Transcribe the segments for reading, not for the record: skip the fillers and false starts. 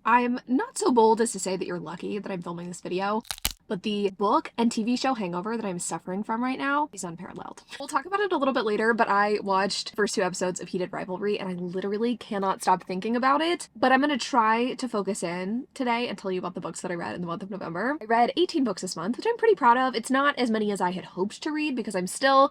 I'm not so bold as to say that you're lucky that I'm filming this video, but the book and TV show hangover that I'm suffering from right now is unparalleled. We'll talk about it a little bit later, but I watched the first 2 episodes of Heated Rivalry and I literally cannot stop thinking about it. But I'm gonna try to focus in today and tell you about the books that I read in the month of November. I read 18 books this month, which I'm pretty proud of. It's not as many as I had hoped to read because I'm still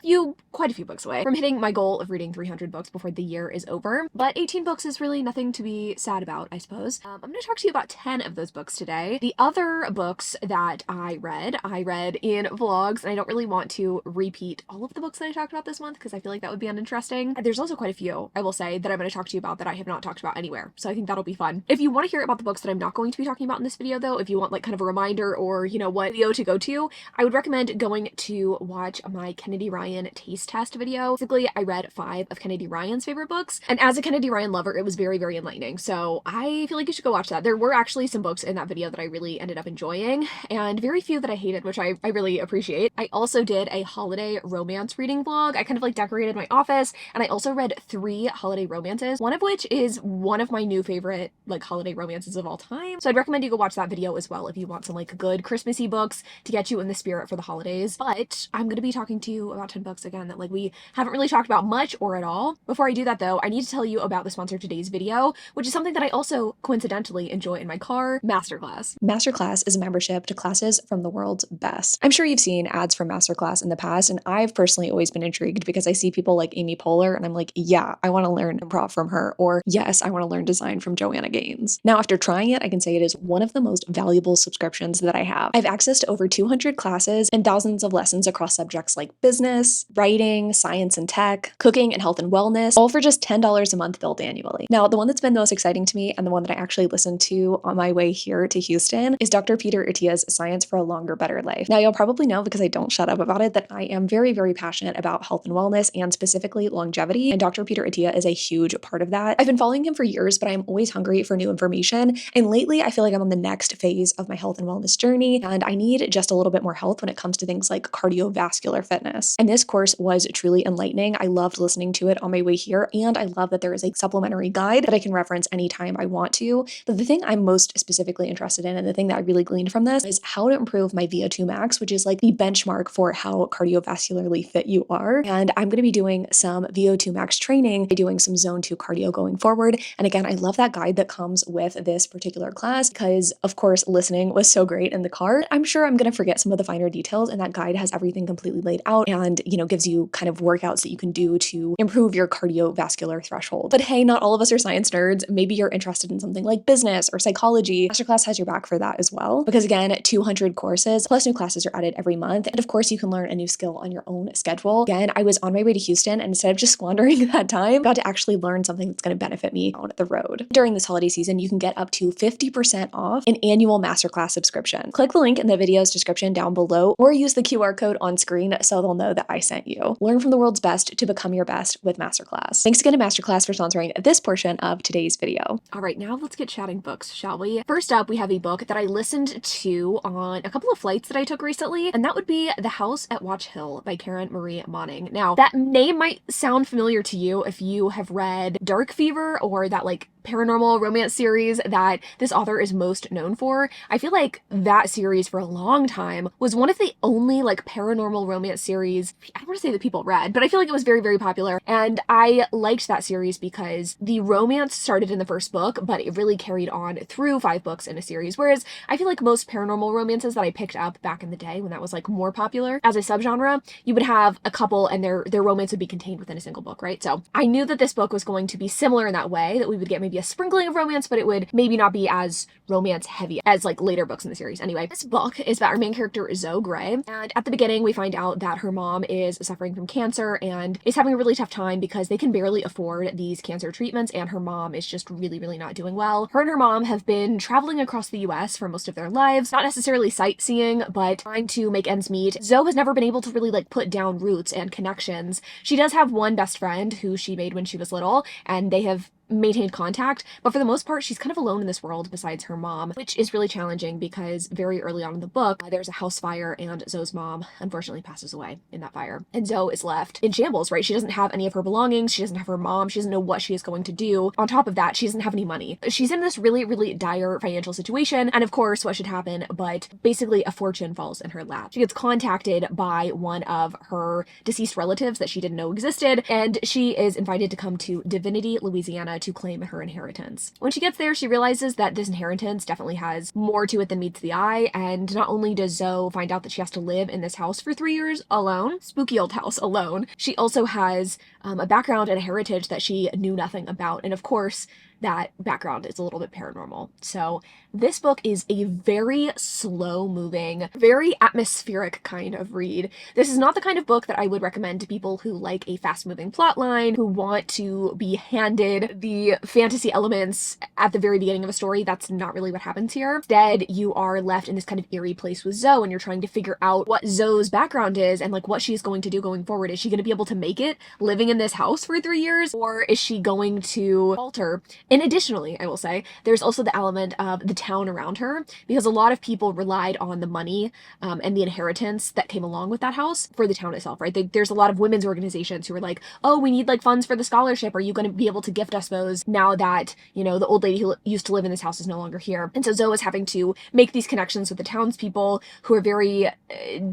quite a few books away from hitting my goal of reading 300 books before the year is over. But 18 books is really nothing to be sad about, I suppose. I'm gonna talk to you about 10 of those books today. The other books that I read in vlogs, and I don't really want to repeat all of the books that I talked about this month because I feel like that would be uninteresting. There's also quite a few, I will say, that I'm going to talk to you about that I have not talked about anywhere, so I think that'll be fun. If you want to hear about the books that I'm not going to be talking about in this video though, if you want like kind of a reminder or you know what video to go to, I would recommend going to watch my Kennedy Ryan taste test video. Basically, I read 5 of Kennedy Ryan's favorite books, and as a Kennedy Ryan lover, it was very, very enlightening, so I feel like you should go watch that. There were actually some books in that video that I really ended up enjoying, and very few that I hated, which I really appreciate. I also did a holiday romance reading vlog. I kind of like decorated my office, and I also read 3 holiday romances, one of which is one of my new favorite like holiday romances of all time. So I'd recommend you go watch that video as well if you want some like good Christmassy books to get you in the spirit for the holidays. But I'm going to be talking to you about 10 books again that like we haven't really talked about much or at all. Before I do that though, I need to tell you about the sponsor of today's video, which is something that I also coincidentally enjoy in my car, Masterclass. Masterclass is a membership to classes from the world's best. I'm sure you've seen ads for Masterclass in the past, and I've personally always been intrigued because I see people like Amy Poehler and I'm like, yeah, I want to learn improv from her, or yes, I want to learn design from Joanna Gaines. Now, after trying it, I can say it is one of the most valuable subscriptions that I have. I've access to over 200 classes and thousands of lessons across subjects like business, writing, science and tech, cooking and health and wellness, all for just $10 a month billed annually. Now, the one that's been most exciting to me and the one that I actually listened to on my way here to Houston is Dr. Peter Attia's Science for a Longer, Better Life. Now, you'll probably know because I don't shut up about it that I am very, very passionate about health and wellness and specifically longevity, and Dr. Peter Attia is a huge part of that. I've been following him for years, but I'm always hungry for new information, and lately I feel like I'm on the next phase of my health and wellness journey, and I need just a little bit more help when it comes to things like cardiovascular fitness. And this course was truly enlightening. I loved listening to it on my way here, and I love that there is a supplementary guide that I can reference anytime I want to. But the thing I'm most specifically interested in, and the thing that I really gleaned from this, is how to improve my VO2 max, which is like the benchmark for how cardiovascularly fit you are. And I'm going to be doing some VO2 max training, doing some zone 2 cardio going forward. And again, I love that guide that comes with this particular class because of course, listening was so great in the car. I'm sure I'm going to forget some of the finer details, and that guide has everything completely laid out and, you know, gives you kind of workouts that you can do to improve your cardiovascular threshold. But hey, not all of us are science nerds. Maybe you're interested in something like business or psychology. Masterclass has your back for that as well, because again, 200 courses plus new classes are added every month. And of course, you can learn a new skill on your own schedule. Again, I was on my way to Houston, and instead of just squandering that time, got to actually learn something that's going to benefit me on the road. During this holiday season, you can get up to 50% off an annual Masterclass subscription. Click the link in the video's description down below, or use the QR code on screen so they'll know that I sent you. Learn from the world's best to become your best with Masterclass. Thanks again to Masterclass for sponsoring this portion of today's video. All right, now let's get chatting books, shall we? First up, we have a book that I listened to on a couple of flights that I took recently, and that would be The House at Watch Hill by Karen Marie Moning. Now, that name might sound familiar to you if you have read Dark Fever or that like paranormal romance series that this author is most known for. I feel like that series for a long time was one of the only like paranormal romance series, I don't want to say that people read, but I feel like it was very, very popular. And I liked that series because the romance started in the first book, but it really carried on through 5 books in a series. Whereas I feel like most paranormal romances that I picked up back in the day when that was like more popular as a subgenre, you would have a couple and their romance would be contained within a single book, right? So I knew that this book was going to be similar in that way, that we would get maybe a sprinkling of romance, but it would maybe not be as romance heavy as like later books in the series. Anyway, this book is about our main character, Zoe Gray. And at the beginning, we find out that her mom is suffering from cancer and is having a really tough time because they can barely afford these cancer treatments. And her mom is just really, really not doing well. Her and her mom have been traveling across the US for most of their lives, not necessarily sightseeing, but trying to make ends meet. Zoe has never been able to really like put down roots and connections. She does have one best friend who she made when she was little, and they have maintain contact, but for the most part, she's kind of alone in this world besides her mom, which is really challenging because very early on in the book, there's a house fire and Zoe's mom unfortunately passes away in that fire. And Zoe is left in shambles, right? She doesn't have any of her belongings. She doesn't have her mom. She doesn't know what she is going to do. On top of that, she doesn't have any money. She's in this really, really dire financial situation. And of course, what should happen? But basically, a fortune falls in her lap. She gets contacted by one of her deceased relatives that she didn't know existed, and she is invited to come to Divinity, Louisiana to claim her inheritance. When she gets there, she realizes that this inheritance definitely has more to it than meets the eye, and not only does Zoe find out that she has to live in this house for 3 years alone, spooky old house alone, she also has a background and a heritage that she knew nothing about, and of course, that background is a little bit paranormal. So this book is a very slow moving, very atmospheric kind of read. This is not the kind of book that I would recommend to people who like a fast moving plot line, who want to be handed the fantasy elements at the very beginning of a story. That's not really what happens here. Instead, you are left in this kind of eerie place with Zoe, and you're trying to figure out what Zoe's background is and like what she's going to do going forward. Is she going to be able to make it living in this house for 3 years, or is she going to falter? And additionally, I will say, there's also the element of the town around her, because a lot of people relied on the money and the inheritance that came along with that house for the town itself, right? There's a lot of women's organizations who are like, oh, we need like funds for the scholarship. Are you going to be able to gift us those now that, you know, the old lady who used to live in this house is no longer here? And so Zoe is having to make these connections with the townspeople who are very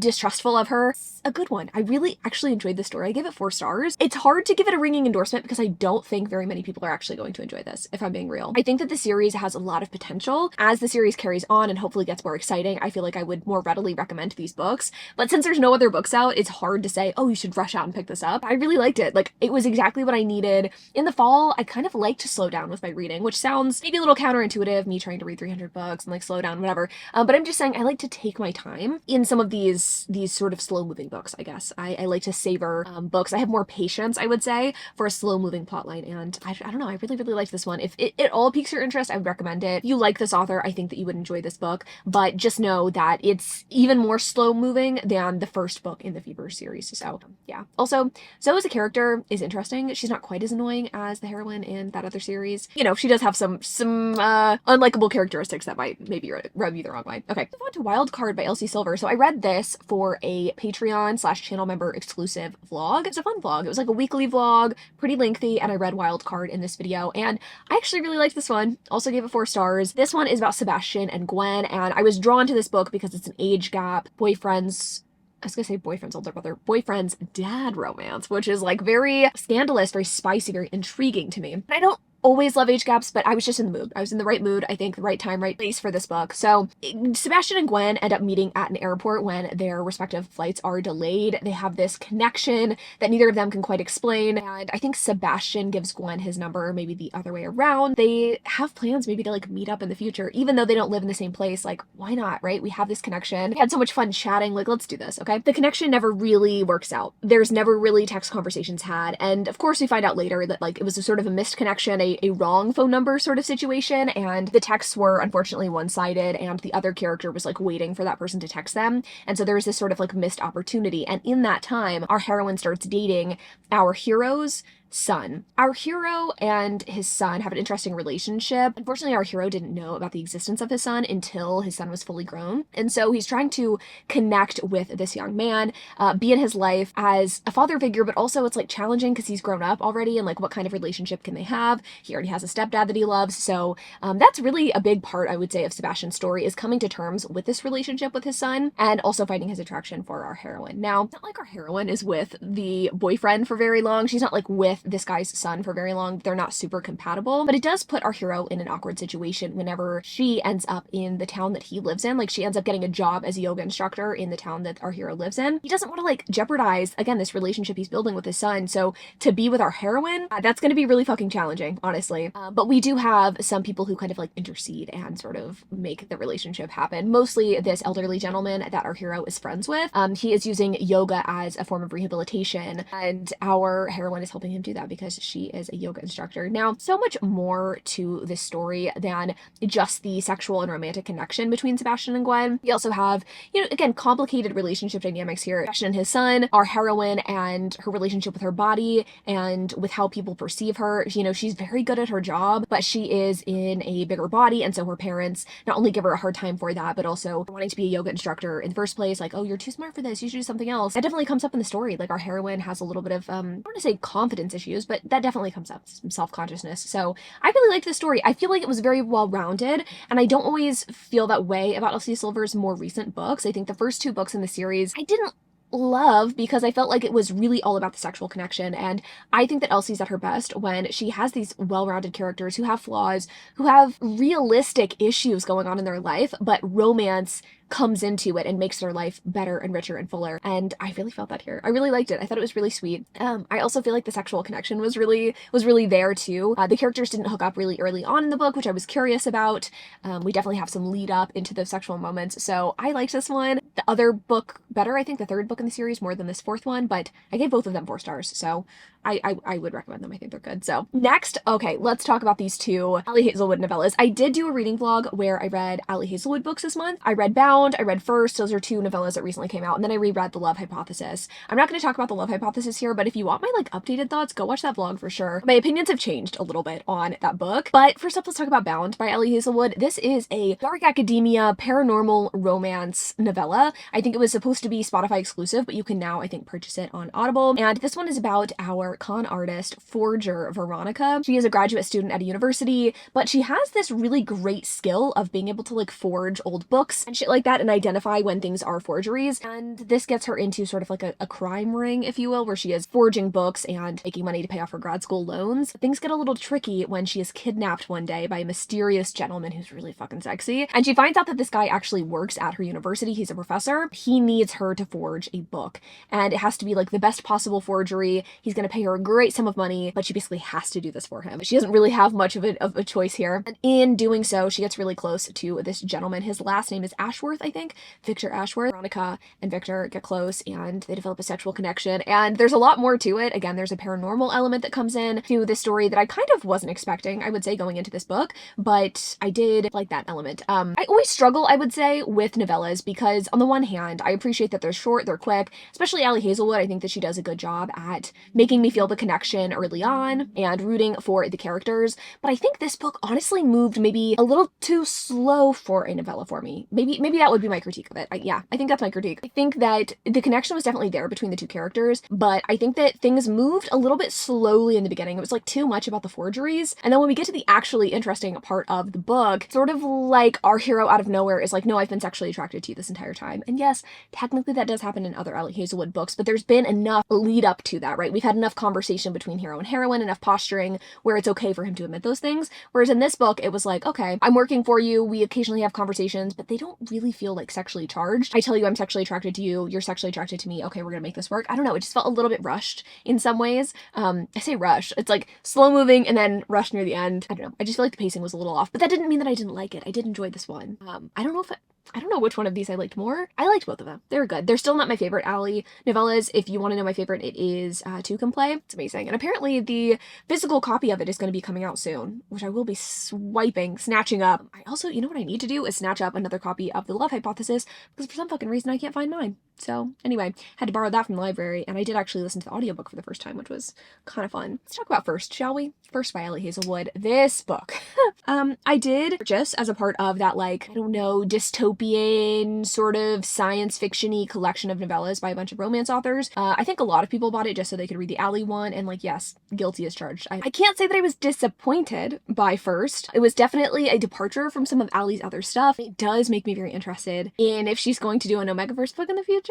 distrustful of her. It's a good one. I really actually enjoyed the story. I give it 4 stars. It's hard to give it a ringing endorsement because I don't think very many people are actually going to enjoy this, if I'm being real. I think that the series has a lot of potential. As the series carries on and hopefully gets more exciting, I feel like I would more readily recommend these books. But since there's no other books out, it's hard to say, oh, you should rush out and pick this up. I really liked it. Like, it was exactly what I needed. In the fall, I kind of like to slow down with my reading, which sounds maybe a little counterintuitive, me trying to read 300 books and like slow down, whatever. But I'm just saying I like to take my time in some of these sort of slow moving books, I guess. I like to savor books. I have more patience, I would say, for a slow moving plotline. And I don't know, I really, really liked this one. If it all piques your interest, I would recommend it. If you like this author, I think that you would enjoy this book, but just know that it's even more slow moving than the first book in the Fever series. So yeah. Also, Zoe as a character is interesting. She's not quite as annoying as the heroine in that other series. You know, she does have some unlikable characteristics that might maybe rub you the wrong way. Okay, move on to Wild Card by Elsie Silver. So I read this for a Patreon/channel member exclusive vlog. It's a fun vlog. It was like a weekly vlog, pretty lengthy, and I read Wild Card in this video, and I actually really liked this one. Also gave it 4 stars. This one is about Sebastian and Gwen, and I was drawn to this book because it's an age gap, boyfriend's older brother, boyfriend's dad romance, which is like very scandalous, very spicy, very intriguing to me. I don't always love age gaps, but I was just in the mood. I was in the right mood, I think, the right time, right place for this book. So Sebastian and Gwen end up meeting at an airport when their respective flights are delayed. They have this connection that neither of them can quite explain, and I think Sebastian gives Gwen his number, maybe the other way around. They have plans maybe to like meet up in the future, even though they don't live in the same place. Like, why not, right? We have this connection. We had so much fun chatting, like, let's do this, okay? The connection never really works out. There's never really text conversations had, and of course we find out later that like it was a sort of a missed connection, a wrong phone number sort of situation, and the texts were unfortunately one-sided, and the other character was like waiting for that person to text them, and so there was this sort of like missed opportunity. And in that time, our heroine starts dating our hero's son. Our hero and his son have an interesting relationship. Unfortunately, our hero didn't know about the existence of his son until his son was fully grown. And so he's trying to connect with this young man, be in his life as a father figure, but also it's like challenging because he's grown up already, and like what kind of relationship can they have? He already has a stepdad that he loves. So that's really a big part, I would say, of Sebastian's story, is coming to terms with this relationship with his son and also finding his attraction for our heroine. Now, it's not like our heroine is with the boyfriend for very long. She's not like with this guy's son for very long. They're not super compatible, but it does put our hero in an awkward situation whenever she ends up in the town that he lives in. Like, she ends up getting a job as a yoga instructor in the town that our hero lives in. He doesn't want to like jeopardize, again, this relationship he's building with his son. So to be with our heroine, that's going to be really fucking challenging, honestly. But we do have some people who kind of like intercede and sort of make the relationship happen. Mostly this elderly gentleman that our hero is friends with. He is using yoga as a form of rehabilitation, and our heroine is helping him do that because she is a yoga instructor. Now, so much more to this story than just the sexual and romantic connection between Sebastian and Gwen. We also have, again, complicated relationship dynamics here. Sebastian and his son, our heroine, and her relationship with her body and with how people perceive her. She's very good at her job, but she is in a bigger body, and so her parents not only give her a hard time for that, but also wanting to be a yoga instructor in the first place, like, oh, you're too smart for this, you should do something else. That definitely comes up in the story. Like, our heroine has a little bit of, I don't want to say confidence issues, but that definitely comes up, some self-consciousness. So I really liked the story. I feel like it was very well-rounded, and I don't always feel that way about Elsie Silver's more recent books. I think the first two books in the series I didn't love because I felt like it was really all about the sexual connection, and I think that Elsie's at her best when she has these well-rounded characters who have flaws, who have realistic issues going on in their life, but romance comes into it and makes their life better and richer and fuller. And I really felt that here. I really liked it. I thought it was really sweet. I also feel like the sexual connection was really there too. The characters didn't hook up really early on in the book, which I was curious about. We definitely have some lead up into those sexual moments. So I liked this one. The other book better, I think the third book in the series more than this fourth one, but I gave both of them 4 stars. So I would recommend them. I think they're good. So next, okay, let's talk about these 2 Ali Hazelwood novellas. I did do a reading vlog where I read Ali Hazelwood books this month. I read Bound, I read First. Those are 2 novellas that recently came out. And then I reread The Love Hypothesis. I'm not going to talk about The Love Hypothesis here, but if you want my updated thoughts, go watch that vlog for sure. My opinions have changed a little bit on that book. But first up, let's talk about Bound by Ali Hazelwood. This is a dark academia paranormal romance novella. I think it was supposed to be Spotify exclusive, but you can now, I think, purchase it on Audible. And this one is about our con artist forger Veronica. She is a graduate student at a university, but she has this really great skill of being able to forge old books and shit like that and identify when things are forgeries. And this gets her into sort of a crime ring, if you will, where she is forging books and making money to pay off her grad school loans. Things get a little tricky when she is kidnapped one day by a mysterious gentleman who's really fucking sexy. And she finds out that this guy actually works at her university. He's a professor. He needs her to forge a book, and it has to be the best possible forgery. He's going to pay her a great sum of money, but she basically has to do this for him. She doesn't really have much of a choice here. And in doing so, she gets really close to this gentleman. His last name is Ashworth, I think. Victor Ashworth. Veronica and Victor get close and they develop a sexual connection. And there's a lot more to it. Again, there's a paranormal element that comes in to this story that I kind of wasn't expecting, I would say, going into this book, but I did like that element. I always struggle, I would say, with novellas because on the one hand, I appreciate that they're short, they're quick, especially Ali Hazelwood. I think that she does a good job at making me feel the connection early on and rooting for the characters. But I think this book honestly moved maybe a little too slow for a novella for me. Maybe that would be my critique of it. I think that's my critique. I think that the connection was definitely there between the 2 characters, but I think that things moved a little bit slowly in the beginning. It was too much about the forgeries. And then when we get to the actually interesting part of the book, sort of our hero out of nowhere is no, I've been sexually attracted to you this entire time. And yes, technically that does happen in other Ali Hazelwood books, but there's been enough lead up to that, right? We've had enough conversation between hero and heroine, enough posturing where it's okay for him to admit those things. Whereas in this book, it was okay, I'm working for you. We occasionally have conversations, but they don't really feel sexually charged. I tell you I'm sexually attracted to you. You're sexually attracted to me. Okay, we're gonna make this work. I don't know. It just felt a little bit rushed in some ways. I say rush. It's slow moving and then rush near the end. I don't know. I just feel the pacing was a little off, but that didn't mean that I didn't like it. I did enjoy this one. I don't know which one of these I liked more. I liked both of them. They're good. They're still not my favorite Ali novellas. If you want to know my favorite, it is Two Can Play. It's amazing. And apparently the physical copy of it is going to be coming out soon, which I will be snatching up. I also, you know what I need to do is snatch up another copy of The Love Hypothesis because for some fucking reason I can't find mine. So anyway, had to borrow that from the library, and I did actually listen to the audiobook for the first time, which was kind of fun. Let's talk about First, shall we? First by Ali Hazelwood. This book. I did purchase as a part of that, I don't know, dystopian sort of science fiction-y collection of novellas by a bunch of romance authors. I think a lot of people bought it just so they could read the Ali one, and yes, guilty as charged. I can't say that I was disappointed by First. It was definitely a departure from some of Ali's other stuff. It does make me very interested in if she's going to do an Omegaverse book in the future,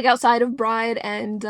outside of Bride and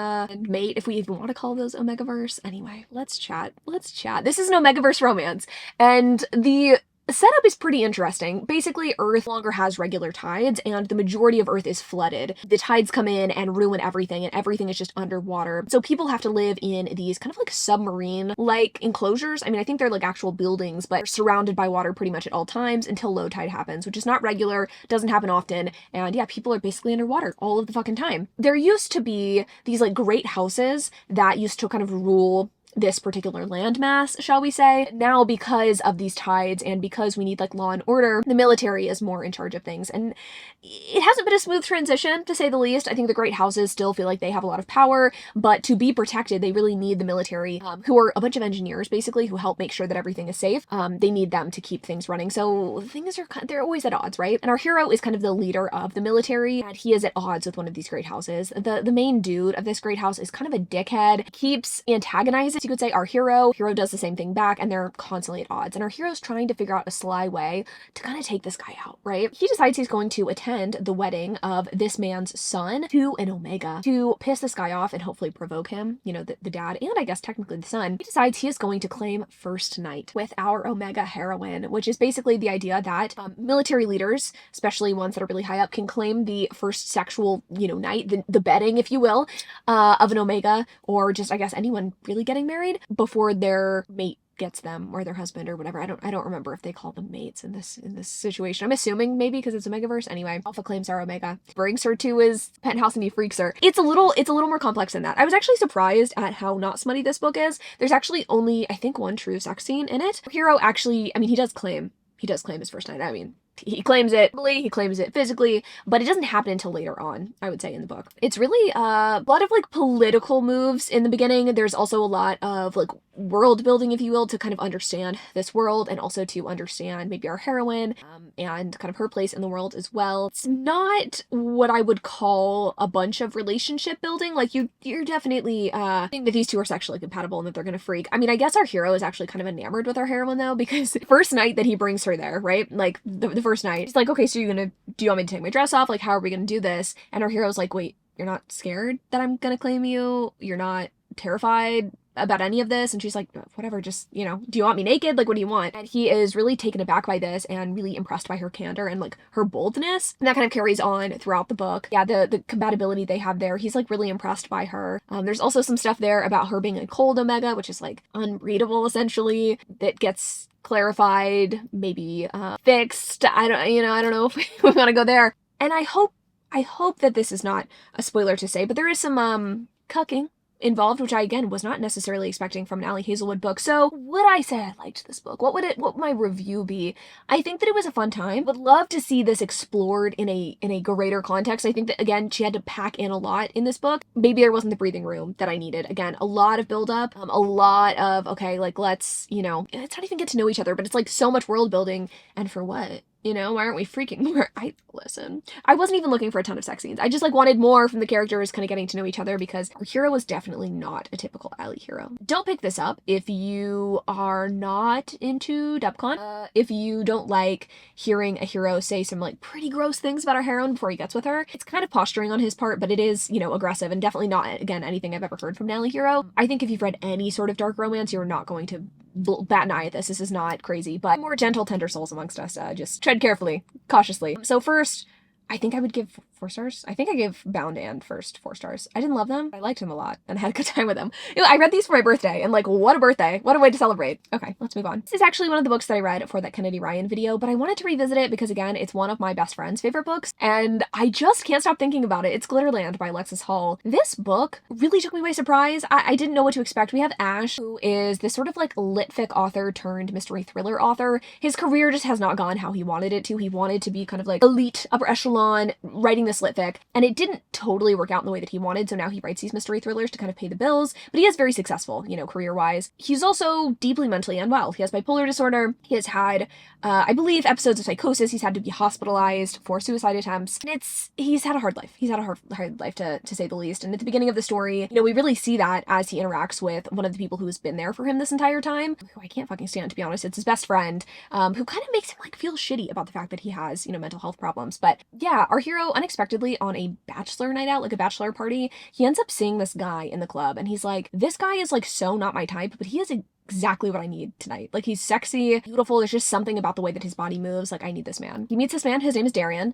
Mate, if we even want to call those Omegaverse. Anyway, let's chat. This is an Omegaverse romance, and the setup is pretty interesting. Basically, Earth no longer has regular tides, and the majority of Earth is flooded. The tides come in and ruin everything, and everything is just underwater. So people have to live in these kind of submarine-like enclosures. I think they're actual buildings, but they're surrounded by water pretty much at all times until low tide happens, which is not regular, doesn't happen often, and yeah, people are basically underwater all of the fucking time. There used to be these great houses that used to kind of rule this particular landmass, shall we say. Now, because of these tides and because we need like law and order, the military is more in charge of things. And it hasn't been a smooth transition, to say the least. I think the great houses still feel like they have a lot of power, but to be protected, they really need the military, who are a bunch of engineers, basically, who help make sure that everything is safe. They need them to keep things running. So things are, they're always at odds, right? And our hero is kind of the leader of the military, and he is at odds with one of these great houses. The main dude of this great house is kind of a dickhead, keeps antagonizing, you could say, our hero. Hero does the same thing back, and they're constantly at odds. And our hero's trying to figure out a sly way to kind of take this guy out, right? He decides he's going to attend the wedding of this man's son to an Omega to piss this guy off and hopefully provoke him, you know, the dad, and I guess technically the son. He decides he is going to claim first night with our Omega heroine, which is basically the idea that military leaders, especially ones that are really high up, can claim the first sexual, you know, night, the bedding, if you will, of an Omega, or just, I guess, anyone really getting married before their mate gets them, or their husband or whatever. I don't remember if they call them mates in this situation. I'm assuming maybe because it's Omegaverse. Anyway, Alpha claims our Omega, brings her to his penthouse, and he freaks her. It's a little more complex than that. I was actually surprised at how not smutty this book is. There's actually only, I think, one true sex scene in it. Hero actually, I mean, he does claim his first night. I mean, he claims it verbally, he claims it physically, but it doesn't happen until later on, I would say, in the book. It's really a lot of like political moves in the beginning. There's also a lot of like world building, if you will, to kind of understand this world, and also to understand maybe our heroine and kind of her place in the world as well. It's not what I would call a bunch of relationship building. Like you're definitely think that these two are sexually compatible and that they're gonna freak. I mean, I guess our hero is actually kind of enamored with our heroine though, because first night that he brings her there, right? Like the first night, he's like, okay, so do you want me to take my dress off? Like, how are we gonna do this? And our hero's like, wait, you're not scared that I'm gonna claim you? You're not terrified about any of this? And she's like, whatever, just, you know, do you want me naked? Like, what do you want? And he is really taken aback by this and really impressed by her candor and like her boldness. And that kind of carries on throughout the book. Yeah, the compatibility they have there, he's like really impressed by her. There's also some stuff there about her being a cold Omega, which is like unreadable essentially, that gets clarified, maybe fixed. I don't know if we want to go there. And I hope that this is not a spoiler to say, but there is some cucking involved, which I, again, was not necessarily expecting from an Allie Hazelwood book. So would I say I liked this book? What would my review be? I think that it was a fun time. Would love to see this explored in a greater context. I think that, again, she had to pack in a lot in this book. Maybe there wasn't the breathing room that I needed. Again, a lot of buildup, a lot of, okay, like, let's, you know, it's not even get to know each other, but it's like so much world building, and for what? You know, why aren't we freaking more? Listen, I wasn't even looking for a ton of sex scenes. I just like wanted more from the characters kind of getting to know each other, because our hero was definitely not a typical Allie hero. Don't pick this up if you are not into Dubcon. If you don't like hearing a hero say some like pretty gross things about our heroine before he gets with her. It's kind of posturing on his part, but it is, you know, aggressive, and definitely not, again, anything I've ever heard from an Allie hero. I think if you've read any sort of dark romance, you're not going to bat an eye at this. This is not crazy, but more gentle, tender souls amongst us. Just tread carefully, cautiously. So first, I think I would give 4 stars. I think I gave Bound and First 4 stars. I didn't love them. I liked them a lot and had a good time with them. You know, I read these for my birthday, and like, what a birthday. What a way to celebrate. Okay, let's move on. This is actually one of the books that I read for that Kennedy Ryan video, but I wanted to revisit it because, again, it's one of my best friend's favorite books, and I just can't stop thinking about it. It's Glitterland by Alexis Hall. This book really took me by surprise. I didn't know what to expect. We have Ash, who is this sort of like litfic author turned mystery thriller author. His career just has not gone how he wanted it to. He wanted to be kind of like elite, upper echelon, writing this litfic, and it didn't totally work out in the way that he wanted, so now he writes these mystery thrillers to kind of pay the bills, but he is very successful, you know, career-wise. He's also deeply mentally unwell. He has bipolar disorder. He has had, I believe, episodes of psychosis. He's had to be hospitalized for suicide attempts, and he's had a hard life. He's had a hard life, to say the least, and at the beginning of the story, you know, we really see that as he interacts with one of the people who's been there for him this entire time, who I can't fucking stand, to be honest. It's his best friend, who kind of makes him, like, feel shitty about the fact that he has, you know, mental health problems. But yeah, our hero, unexpectedly, on a bachelor night out, like a bachelor party, he ends up seeing this guy in the club, and he's like, this guy is like so not my type, but he is exactly what I need tonight. Like, he's sexy, beautiful. There's just something about the way that his body moves. Like, I need this man. He meets this man. His name is Darian.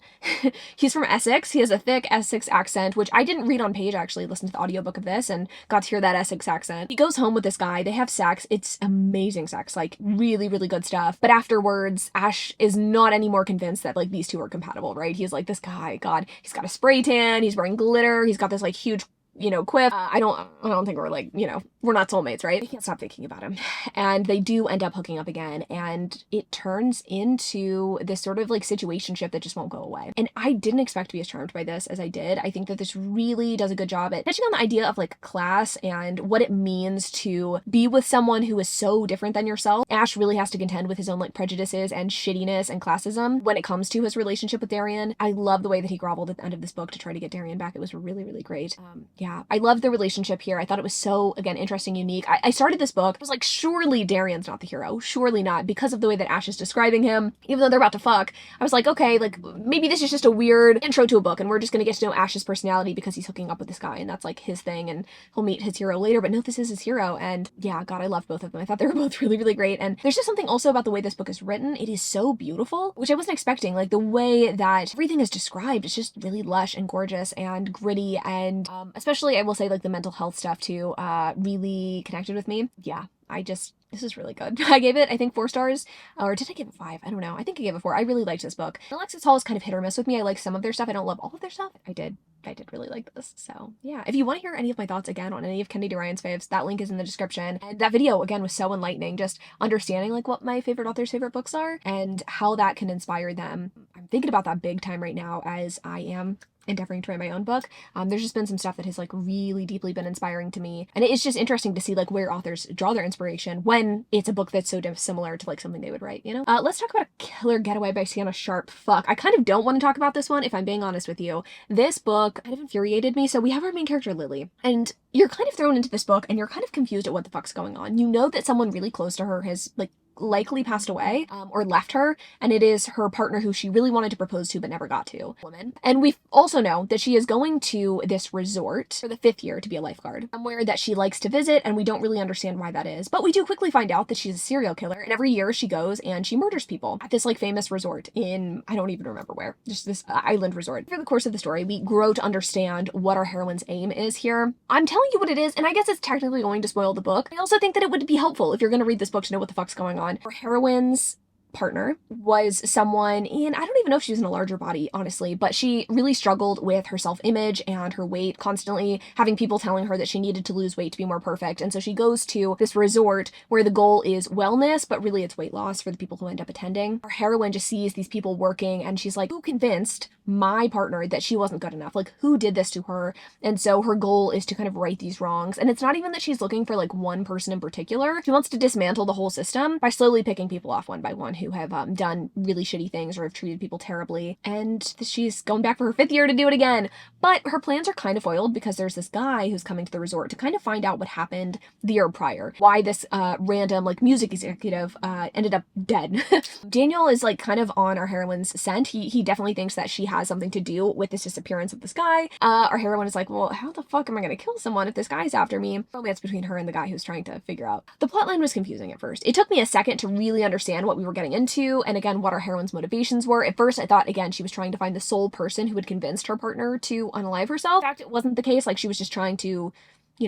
He's from Essex. He has a thick Essex accent, which I didn't read on page, actually. Listened to the audiobook of this and got to hear that Essex accent. He goes home with this guy. They have sex. It's amazing sex. Like, really, really good stuff. But afterwards, Ash is not anymore convinced that, like, these two are compatible, right? He's like, this guy, God, he's got a spray tan. He's wearing glitter. He's got this, like, huge quiff. I don't think we're like, we're not soulmates, right? I can't stop thinking about him. And they do end up hooking up again, and it turns into this sort of like situationship that just won't go away. And I didn't expect to be as charmed by this as I did. I think that this really does a good job at touching on the idea of like class and what it means to be with someone who is so different than yourself. Ash really has to contend with his own like prejudices and shittiness and classism when it comes to his relationship with Darian. I love the way that he groveled at the end of this book to try to get Darian back. It was really, really great. Yeah, I love the relationship here. I thought it was so, again, interesting, unique. I started this book, I was like, surely Darian's not the hero. Surely not, because of the way that Ash is describing him. Even though they're about to fuck, I was like, okay, like, maybe this is just a weird intro to a book, and we're just gonna get to know Ash's personality because he's hooking up with this guy, and that's like his thing, and he'll meet his hero later, but no, this is his hero. And yeah, God, I love both of them. I thought they were both really, really great. And there's just something also about the way this book is written. It is so beautiful, which I wasn't expecting. Like, the way that everything is described, it's just really lush and gorgeous and gritty, and especially, I will say, like, the mental health stuff too, really connected with me. Yeah, this is really good. I gave it, I think, 4 stars, or did I give it 5? I don't know. I think I gave it 4. I really liked this book. Alexis Hall is kind of hit or miss with me. I like some of their stuff. I don't love all of their stuff. I did really like this. So yeah, if you want to hear any of my thoughts again on any of Kennedy Ryan's faves, that link is in the description. And that video, again, was so enlightening, just understanding like what my favorite author's favorite books are and how that can inspire them. I'm thinking about that big time right now as I am endeavoring to write my own book. There's just been some stuff that has like really deeply been inspiring to me, and it's just interesting to see like where authors draw their inspiration when it's a book that's so similar to like something they would write, Let's talk about A Killer Getaway by Sienna Sharp. Fuck, I kind of don't want to talk about this one, if I'm being honest with you. This book kind of infuriated me. So we have our main character, Lily, and you're kind of thrown into this book and you're kind of confused at what the fuck's going on. You know that someone really close to her has like likely passed away or left her, and it is her partner who she really wanted to propose to but never got to, woman. And we also know that she is going to this resort for the 5th year to be a lifeguard, somewhere that she likes to visit, and we don't really understand why that is, but we do quickly find out that she's a serial killer, and every year she goes and she murders people at this like famous resort in, I don't even remember where, just this island resort. For the course of the story, we grow to understand what our heroine's aim is here. I'm telling you what it is, and I guess it's technically going to spoil the book. I also think that it would be helpful if you're going to read this book to know what the fuck's going on. Our heroine's partner was someone in, I don't even know if she was in a larger body, honestly, but she really struggled with her self-image and her weight, constantly having people telling her that she needed to lose weight to be more perfect. And so she goes to this resort where the goal is wellness, but really it's weight loss for the people who end up attending. Our heroine just sees these people working and she's like, who convinced my partner that she wasn't good enough? Like, who did this to her? And so her goal is to kind of right these wrongs. And it's not even that she's looking for like one person in particular. She wants to dismantle the whole system by slowly picking people off one by one who have done really shitty things or have treated people terribly. And she's going back for her 5th year to do it again. But her plans are kind of foiled because there's this guy who's coming to the resort to kind of find out what happened the year prior. Why this random like music executive ended up dead. Daniel is like kind of on our heroine's scent. He definitely thinks that she has something to do with this disappearance of this guy. Our heroine is like, well, how the fuck am I going to kill someone if this guy's after me? Romance between her and the guy who's trying to figure out. The plotline was confusing at first. It took me a second to really understand what we were getting into, and again, what our heroine's motivations were. At first, I thought, again, she was trying to find the sole person who had convinced her partner to unalive herself. In fact, it wasn't the case. Like, she was just trying to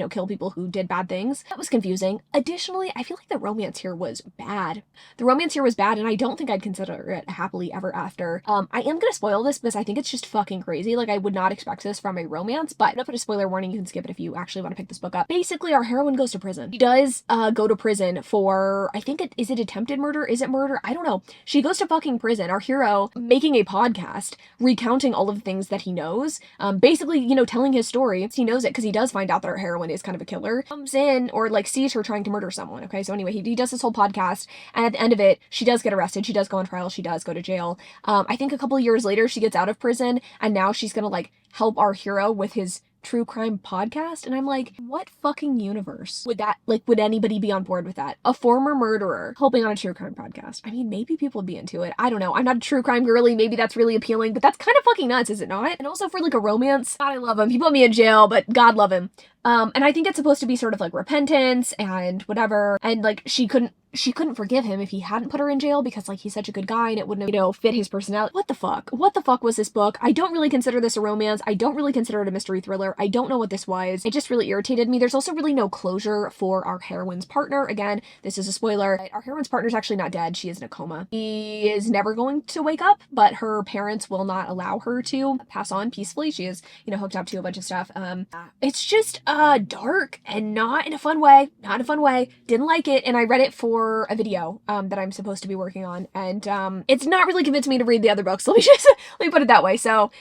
kill people who did bad things. That was confusing. Additionally, I feel like the romance here was bad. And I don't think I'd consider it happily ever after. I am gonna spoil this because I think it's just fucking crazy. Like, I would not expect this from a romance, but I'm gonna put a spoiler warning. You can skip it if you actually want to pick this book up. Basically, our heroine goes to prison. She does go to prison for, I think is it attempted murder? Is it murder? I don't know. She goes to fucking prison. Our hero making a podcast, recounting all of the things that he knows. Basically, telling his story. He knows it because he does find out that our heroine is kind of a killer, comes in or like sees her trying to murder someone. Okay, so anyway, he does this whole podcast, and at the end of it, she does get arrested. She does go on trial. She does go to jail. I think a couple of years later, she gets out of prison, and now she's gonna like help our hero with his true crime podcast. And I'm like, what fucking universe would anybody be on board with that? A former murderer helping on a true crime podcast. I mean, maybe people would be into it. I don't know. I'm not a true crime girly. Maybe that's really appealing, but that's kind of fucking nuts, is it not? And also for like a romance, God, I love him. He put me in jail, but God love him. And I think it's supposed to be sort of like repentance and whatever. And like she she couldn't forgive him if he hadn't put her in jail because, like, he's such a good guy and it wouldn't have, you know, fit his personality. What the fuck? What the fuck was this book? I don't really consider this a romance. I don't really consider it a mystery thriller. I don't know what this was. It just really irritated me. There's also really no closure for our heroine's partner. Again, this is a spoiler. Our heroine's partner's actually not dead. She is in a coma. She is never going to wake up, but her parents will not allow her to pass on peacefully. She is, you know, hooked up to a bunch of stuff. It's just dark and not in a fun way. Not in a fun way. Didn't like it, and I read it for a video that I'm supposed to be working on, and it's not really convinced me to read the other books. Let me put it that way. So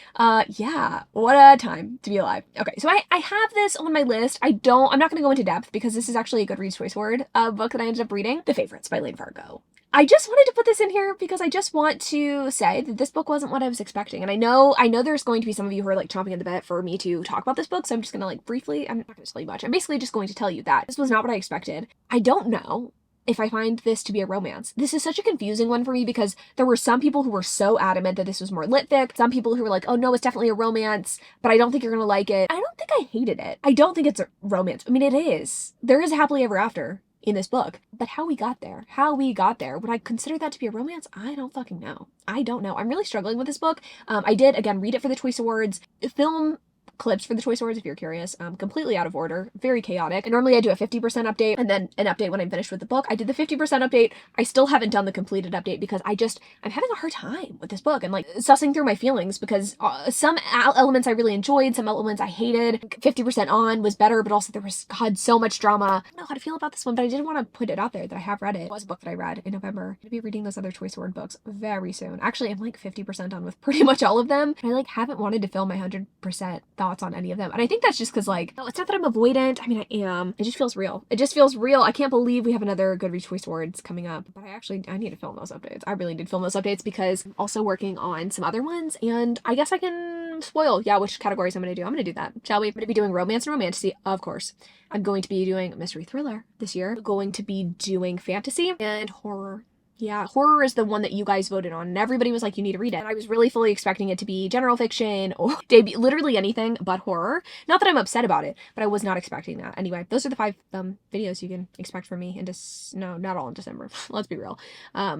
yeah, what a time to be alive. Okay, so I have this on my list. I'm not going to go into depth because this is actually a Goodreads Choice Word book that I ended up reading, The Favorites by Lane Fargo. I just wanted to put this in here because I just want to say that this book wasn't what I was expecting. And I know there's going to be some of you who are like chomping at the bit for me to talk about this book. So I'm just going to like briefly, I'm not going to tell you much. I'm basically just going to tell you that this was not what I expected. I don't know if I find this to be a romance. This is such a confusing one for me because there were some people who were so adamant that this was more lit fic, some people who were like, oh no, it's definitely a romance, but I don't think you're gonna like it. I don't think I hated it. I don't think it's a romance. I mean, it is. There is a happily ever after in this book, but how we got there, would I consider that to be a romance? I don't fucking know. I don't know. I'm really struggling with this book. I did, again, read it for the Choice Awards. Film clips for the Choice Awards if you're curious. Completely out of order, very chaotic. And normally I do a 50% update and then an update when I'm finished with the book. I did the 50% update. I still haven't done the completed update because I'm having a hard time with this book and like sussing through my feelings because some elements I really enjoyed, some elements I hated. 50% on was better, but also there was, God, so much drama. I don't know how to feel about this one, but I did want to put it out there that I have read it. It was a book that I read in November. I'm going to be reading those other Choice Award books very soon. Actually, I'm like 50% on with pretty much all of them. I like haven't wanted to film my 100% thoughts on any of them. And I think that's just because like, no, it's not that I'm avoidant. I mean, I am. It just feels real. It just feels real. I can't believe we have another Goodreads Choice Awards coming up, but I need to film those updates. I really did film those updates because I'm also working on some other ones and I guess I can spoil, which categories I'm going to do. I'm going to do that. Shall we? I'm going to be doing romance and romantasy, of course. I'm going to be doing mystery thriller this year. I'm going to be doing fantasy and horror. Yeah, horror is the one that you guys voted on, and everybody was like, you need to read it. And I was really fully expecting it to be general fiction or debut, literally anything but horror. Not that I'm upset about it, but I was not expecting that. Anyway, those are the 5 videos you can expect from me in no, not all in December. Let's be real.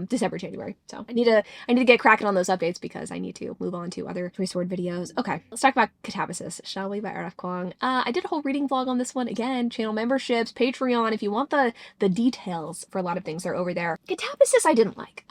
December, January. So I need to get cracking on those updates because I need to move on to other Choice Word videos. Okay, let's talk about Catabasis, shall we, by R.F. Kuang. I did a whole reading vlog on this one. Again, channel memberships, Patreon. If you want the details for a lot of things, they're over there. Catabasis I didn't like.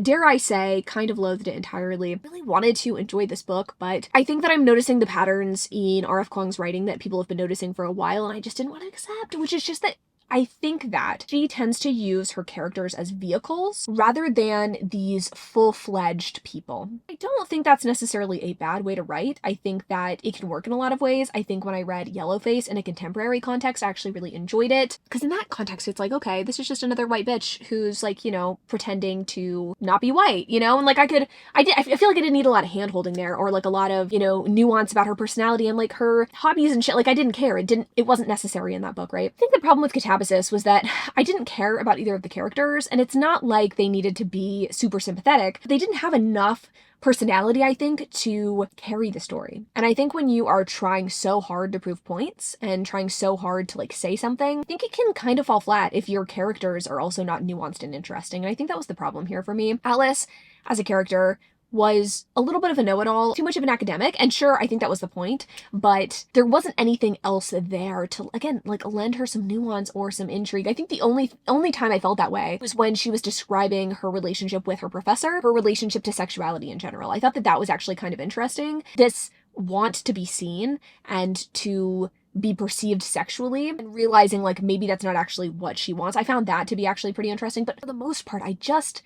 Dare I say, kind of loathed it entirely. I really wanted to enjoy this book, but I think that I'm noticing the patterns in R.F. Kuang's writing that people have been noticing for a while, and I just didn't want to accept, which is just that I think that she tends to use her characters as vehicles rather than these full-fledged people. I don't think that's necessarily a bad way to write. I think that it can work in a lot of ways. I think when I read Yellowface in a contemporary context, I actually really enjoyed it. Because in that context, it's like, okay, this is just another white bitch who's like, you know, pretending to not be white, you know? And like I feel like I didn't need a lot of hand-holding there or like a lot of, you know, nuance about her personality and like her hobbies and shit. Like I didn't care. It wasn't necessary in that book, right? I think the problem with Catabasis was that I didn't care about either of the characters, and it's not like they needed to be super sympathetic. They didn't have enough personality, I think, to carry the story. And I think when you are trying so hard to prove points and trying so hard to like say something, I think it can kind of fall flat if your characters are also not nuanced and interesting. And I think that was the problem here for me. Alice, as a character, was a little bit of a know-it-all, too much of an academic, and sure, I think that was the point, but there wasn't anything else there to, again, like lend her some nuance or some intrigue. I think the only time I felt that way was when she was describing her relationship with her professor, her relationship to sexuality in general. I thought that was actually kind of interesting. This want to be seen and to be perceived sexually and realizing like maybe that's not actually what she wants. I found that to be actually pretty interesting, but for the most part, I just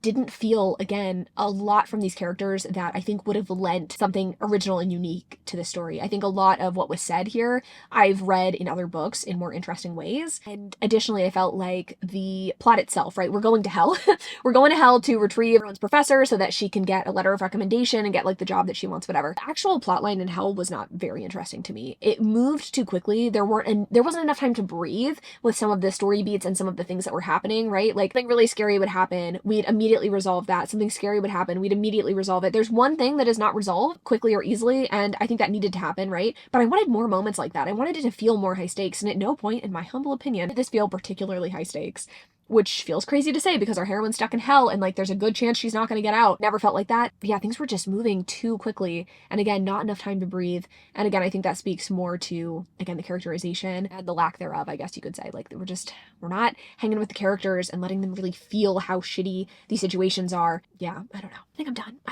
didn't feel, again, a lot from these characters that I think would have lent something original and unique to the story. I think a lot of what was said here, I've read in other books in more interesting ways. And additionally, I felt like the plot itself, right? We're going to hell. We're going to hell to retrieve everyone's professor so that she can get a letter of recommendation and get like the job that she wants, whatever. The actual plotline in hell was not very interesting to me. It moved too quickly. There wasn't enough time to breathe with some of the story beats and some of the things that were happening, right? Like something really scary would happen. We'd immediately resolve that. Something scary would happen. We'd immediately resolve it. There's one thing that is not resolved quickly or easily, and I think that needed to happen, right? But I wanted more moments like that. I wanted it to feel more high stakes, and at no point, in my humble opinion, did this feel particularly high stakes. which feels crazy to say because our heroine's stuck in hell and like there's a good chance she's not going to get out. Never felt like that. But yeah, things were just moving too quickly. And again, not enough time to breathe. And again, I think that speaks more to, again, the characterization and the lack thereof, I guess you could say. Like we're not hanging with the characters and letting them really feel how shitty these situations are. Yeah, I don't know. I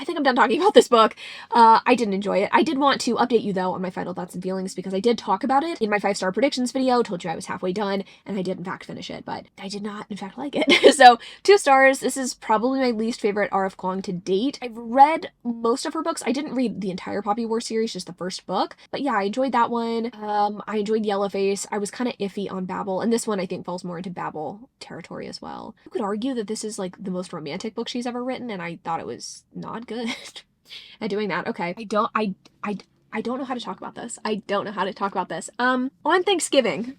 think I'm done talking about this book. I didn't enjoy it. I did want to update you though on my final thoughts and feelings because I did talk about it in my 5-star predictions video, told you I was halfway done, and I did in fact finish it, but I did not in fact like it. So 2 stars. This is probably my least favorite R.F. Kuang to date. I've read most of her books. I didn't read the entire Poppy War series, just the first book, but yeah, I enjoyed that one. I enjoyed Yellowface. I was kind of iffy on Babel, and this one I think falls more into Babel territory as well. You could argue that this is like the most romantic book she's ever written, and I thought it was not good at doing that. Okay. I don't know how to talk about this. On Thanksgiving,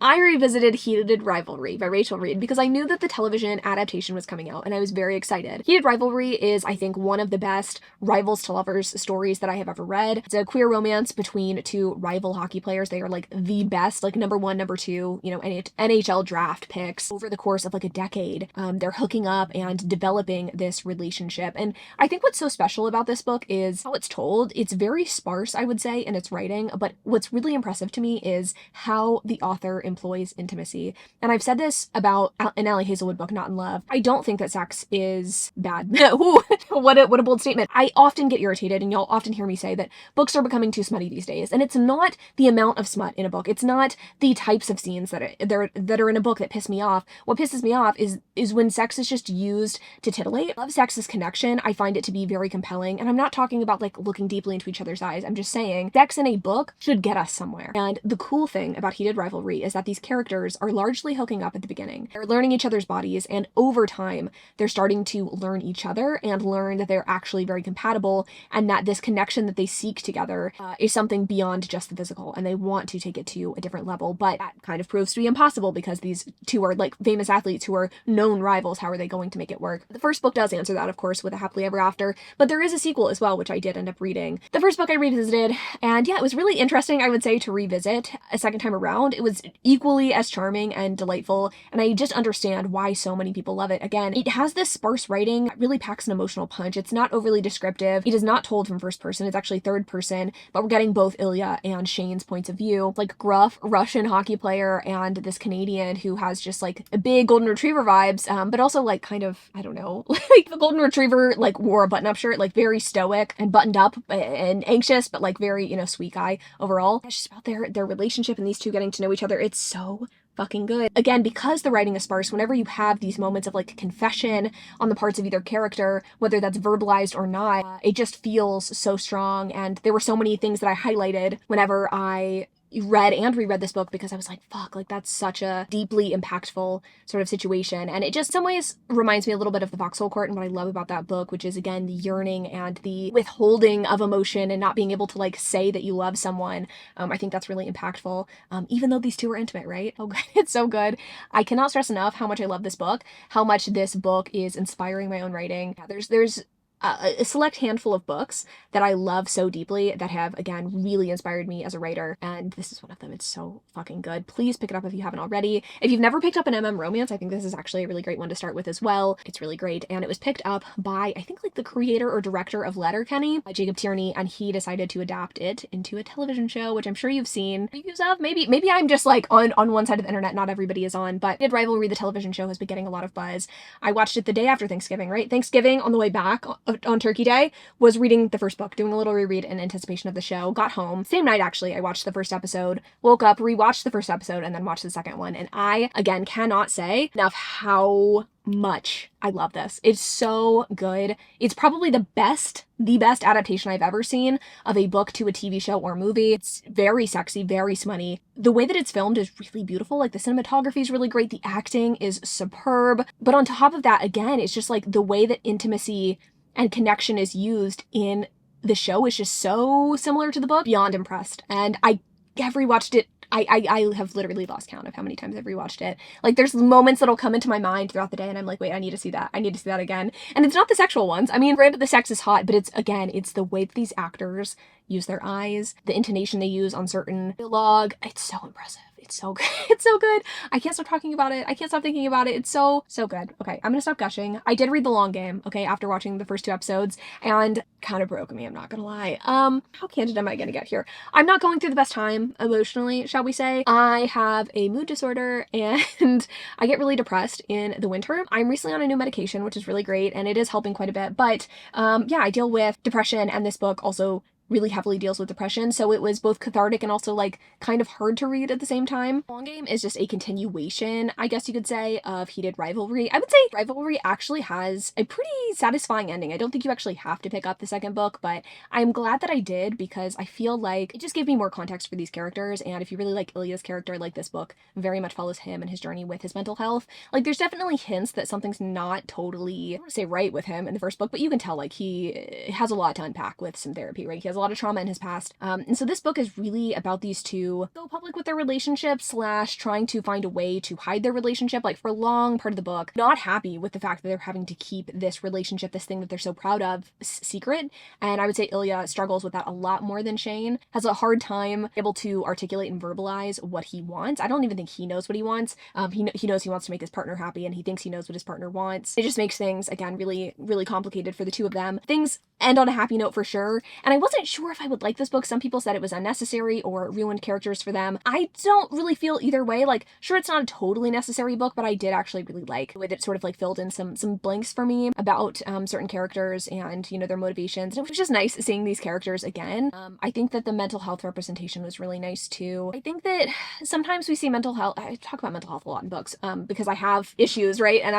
I revisited Heated Rivalry by Rachel Reed because I knew that the television adaptation was coming out and I was very excited. Heated Rivalry is, I think, one of the best rivals to lovers stories that I have ever read. It's a queer romance between 2 rival hockey players. They are like the best, like number 1, number 2, NHL draft picks over the course of like a decade. They're hooking up and developing this relationship. And I think what's so special about this book is how it's told. It's very sparse, I would say, in its writing, but what's really impressive to me is how the author employs intimacy. And I've said this about an Allie Hazelwood book, Not in Love. I don't think that sex is bad. Ooh, what a bold statement. I often get irritated, and you'll often hear me say that books are becoming too smutty these days. And it's not the amount of smut in a book. It's not the types of scenes that are in a book that piss me off. What pisses me off is when sex is just used to titillate. I love sex's connection. I find it to be very compelling. And I'm not talking about like looking deeply into each other's eyes. I'm just saying sex in a book should get us somewhere. And the cool thing about Heated Rivalry is that these characters are largely hooking up at the beginning. They're learning each other's bodies, and over time, they're starting to learn each other and learn that they're actually very compatible and that this connection that they seek together is something beyond just the physical, and they want to take it to a different level. But that kind of proves to be impossible because these 2 are like famous athletes who are known rivals. How are they going to make it work? The first book does answer that, of course, with A Happily Ever After, but there is a sequel as well, which I did end up reading. The first book I revisited, and yeah, it was really interesting, I would say, to revisit a second time around. It was equally as charming and delightful, and I just understand why so many people love it. Again, it has this sparse writing that really packs an emotional punch. It's not overly descriptive. It is not told from first person. It's actually third person, but we're getting both Ilya and Shane's points of view. Like gruff Russian hockey player and this Canadian who has just like a big golden retriever vibes, but also like kind of, I don't know, like the golden retriever like wore a button-up shirt, like very stoic and buttoned up and anxious, but like very, sweet guy overall. It's just about their relationship and these 2 getting to know each other. It's so fucking good. Again, because the writing is sparse, whenever you have these moments of like confession on the parts of either character, whether that's verbalized or not, it just feels so strong. And there were so many things that I highlighted whenever I read and reread this book because I was like, fuck, like that's such a deeply impactful sort of situation. And it just in some ways reminds me a little bit of The Foxhole Court and what I love about that book, which is again, the yearning and the withholding of emotion and not being able to like say that you love someone. I think that's really impactful. Even though these 2 are intimate, right? Oh, it's so good. I cannot stress enough how much I love this book, how much this book is inspiring my own writing. Yeah, there's a select handful of books that I love so deeply that have, again, really inspired me as a writer, and this is one of them. It's so fucking good. Please pick it up if you haven't already. If you've never picked up an romance, I think this is actually a really great one to start with as well. It's really great, and it was picked up by, I think, like the creator or director of Letterkenny, Jacob Tierney, and he decided to adapt it into a television show, which I'm sure you've seen reviews of. Maybe I'm just like on one side of the internet, not everybody is on, but Heated Rivalry, the television show, has been getting a lot of buzz. I watched it the day after Thanksgiving, right? Thanksgiving, on the way back on Turkey Day, was reading the first book, doing a little reread in anticipation of the show. Got home, same night actually, I watched the first episode, woke up, rewatched the first episode, and then watched the second one. And I, again, cannot say enough how much I love this. It's so good. It's probably the best adaptation I've ever seen of a book to a TV show or movie. It's very sexy, very smutty. The way that it's filmed is really beautiful. Like the cinematography is really great. The acting is superb. But on top of that, again, it's just like the way that intimacy and connection is used in the show is just so similar to the book. Beyond impressed. And I have rewatched it. I have literally lost count of how many times I've rewatched it. Like there's moments that'll come into my mind throughout the day and I'm like, wait, I need to see that. I need to see that again. And it's not the sexual ones. I mean, granted the sex is hot, but it's the way that these actors use their eyes, the intonation they use on certain dialogue. It's so impressive. It's so good. It's so good. I can't stop talking about it. I can't stop thinking about it. It's so, so good. Okay, I'm gonna stop gushing. I did read The Long Game, okay, after watching the first 2 episodes, and kind of broke me, I'm not gonna lie. How candid am I gonna get here? I'm not going through the best time emotionally, shall we say. I have a mood disorder and I get really depressed in the winter. I'm recently on a new medication, which is really great, and it is helping quite a bit, but yeah, I deal with depression, and this book also really heavily deals with depression, so it was both cathartic and also like kind of hard to read at the same time. Long Game is just a continuation, I guess you could say, of Heated Rivalry. I would say Rivalry actually has a pretty satisfying ending. I don't think you actually have to pick up the second book, but I'm glad that I did because I feel like it just gave me more context for these characters, and if you really like Ilya's character, like this book very much follows him and his journey with his mental health. Like there's definitely hints that something's not totally, I don't want to say right with him in the first book, but you can tell like he has a lot to unpack with some therapy, right? He has a lot of trauma in his past. And so this book is really about these two go public with their relationship / trying to find a way to hide their relationship. Like for a long part of the book, not happy with the fact that they're having to keep this relationship, this thing that they're so proud of, secret. And I would say Ilya struggles with that a lot more than Shane. Has a hard time able to articulate and verbalize what he wants. I don't even think he knows what he wants. He knows he wants to make his partner happy, and he thinks he knows what his partner wants. It just makes things, again, really, really complicated for the two of them. Things end on a happy note for sure. And I wasn't sure if I would like this book. Some people said it was unnecessary or ruined characters for them. I don't really feel either way. Like, sure, it's not a totally necessary book, but I did actually really like the way that it sort of like filled in some blanks for me about certain characters and, you know, their motivations. And it was just nice seeing these characters again. I think that the mental health representation was really nice too. I think that sometimes we see mental health, I talk about mental health a lot in books because I have issues, right? And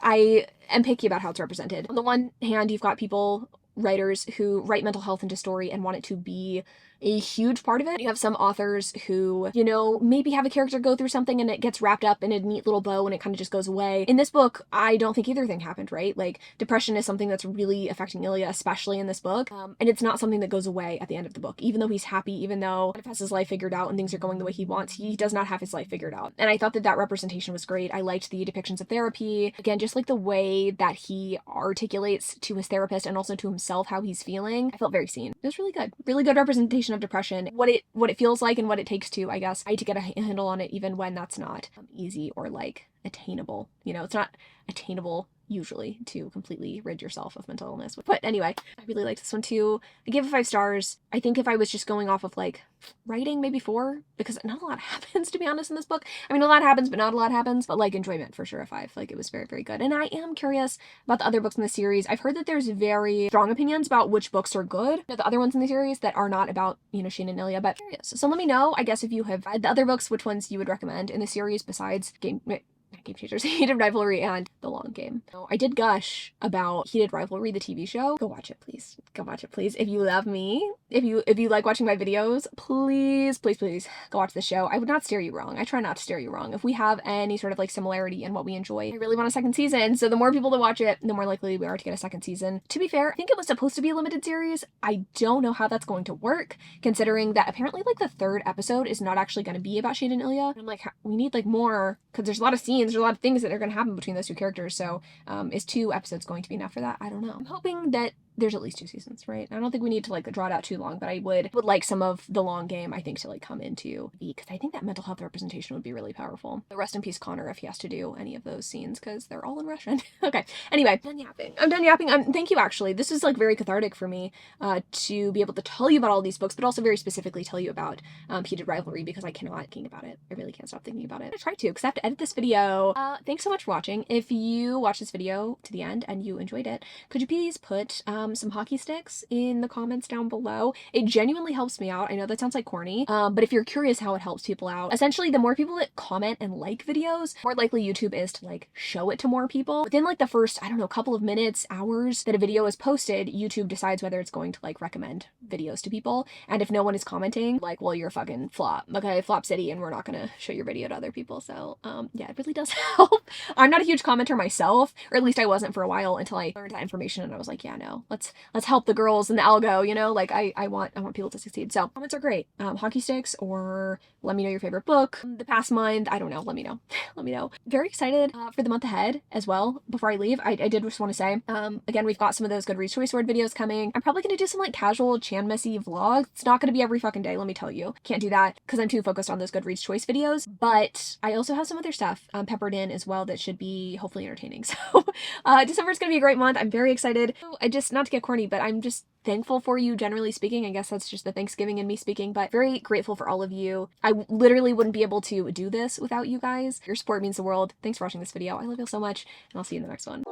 I am picky about how it's represented. On the one hand, you've got people, writers who write mental health into story and want it to be a huge part of it. You have some authors who, you know, maybe have a character go through something and it gets wrapped up in a neat little bow and it kind of just goes away. In this book, I don't think either thing happened, right? Like, depression is something that's really affecting Ilya, especially in this book. And it's not something that goes away at the end of the book. Even though he's happy, even though he has his life figured out and things are going the way he wants, he does not have his life figured out. And I thought that representation was great. I liked the depictions of therapy. Again, just like the way that he articulates to his therapist and also to himself how he's feeling. I felt very seen. It was really good. Really good representation of depression, what it feels like and what it takes to, I guess, to get a handle on it, even when that's not easy or like attainable. You know, it's not attainable usually to completely rid yourself of mental illness. But anyway, I really liked this one too. I gave it 5 stars. I think if I was just going off of like writing, maybe 4, because not a lot happens, to be honest, in this book. I mean, a lot happens, but not a lot happens. But like enjoyment, for sure, a 5. Like, it was very, very good. And I am curious about the other books in the series. I've heard that there's very strong opinions about which books are good. You know, the other ones in the series that are not about, you know, Shane and Ilya, but curious. So let me know, I guess, if you have read the other books, which ones you would recommend in the series besides Game Changers, Heated Rivalry, and The Long Game. So I did gush about Heated Rivalry, the TV show. Go watch it, please. Go watch it, please. If you love me, if you like watching my videos, please, please, please go watch the show. I would not steer you wrong. I try not to steer you wrong. If we have any sort of like similarity in what we enjoy, I really want a second season. So the more people that watch it, the more likely we are to get a second season. To be fair, I think it was supposed to be a limited series. I don't know how that's going to work, considering that apparently like the 3rd episode is not actually going to be about Shane and Ilya. I'm like, we need like more, because there's a lot of scenes, there's a lot of things that are going to happen between those 2 characters. So is 2 episodes going to be enough for that? I don't know. I'm hoping that there's at least 2 seasons, right? I don't think we need to like draw it out too long, but I would like some of The Long Game, I think, to like come into because I think that mental health representation would be really powerful. Rest in peace, Connor, if he has to do any of those scenes, because they're all in Russian. Okay. Anyway, I'm done yapping. Thank you, actually. This is like very cathartic for me to be able to tell you about all these books, but also very specifically tell you about Heated Rivalry, because I cannot think about it. I really can't stop thinking about it. I try to, because I have to edit this video. Thanks so much for watching. If you watched this video to the end and you enjoyed it, could you please put some hockey sticks in the comments down below? It genuinely helps me out. I know that sounds like corny, but if you're curious how it helps people out, essentially the more people that comment and like videos, more likely YouTube is to like show it to more people. Within like the first, I don't know, couple of minutes, hours that a video is posted, YouTube decides whether it's going to like recommend videos to people. And if no one is commenting, like, well, you're a fucking flop. Okay, flop city, and we're not gonna show your video to other people. So yeah, it really does help. I'm not a huge commenter myself, or at least I wasn't for a while until I learned that information and I was like, yeah, no, let's help the girls in the algo, you know? Like I want people to succeed. So comments are great. Hockey sticks, or let me know your favorite book the past month. I don't know. Let me know. Let me know. Very excited for the month ahead as well. Before I leave, I did just want to say, again, we've got some of those Goodreads Choice Word videos coming. I'm probably going to do some like casual Chan Messy vlogs. It's not going to be every fucking day, let me tell you. Can't do that because I'm too focused on those Goodreads Choice videos. But I also have some other stuff peppered in as well that should be hopefully entertaining. So December is going to be a great month. I'm very excited. I just, not to get corny, but I'm just thankful for you, generally speaking. I guess that's just the Thanksgiving in me speaking, but very grateful for all of you. I literally wouldn't be able to do this without you guys. Your support means the world. Thanks for watching this video. I love you all so much, and I'll see you in the next one.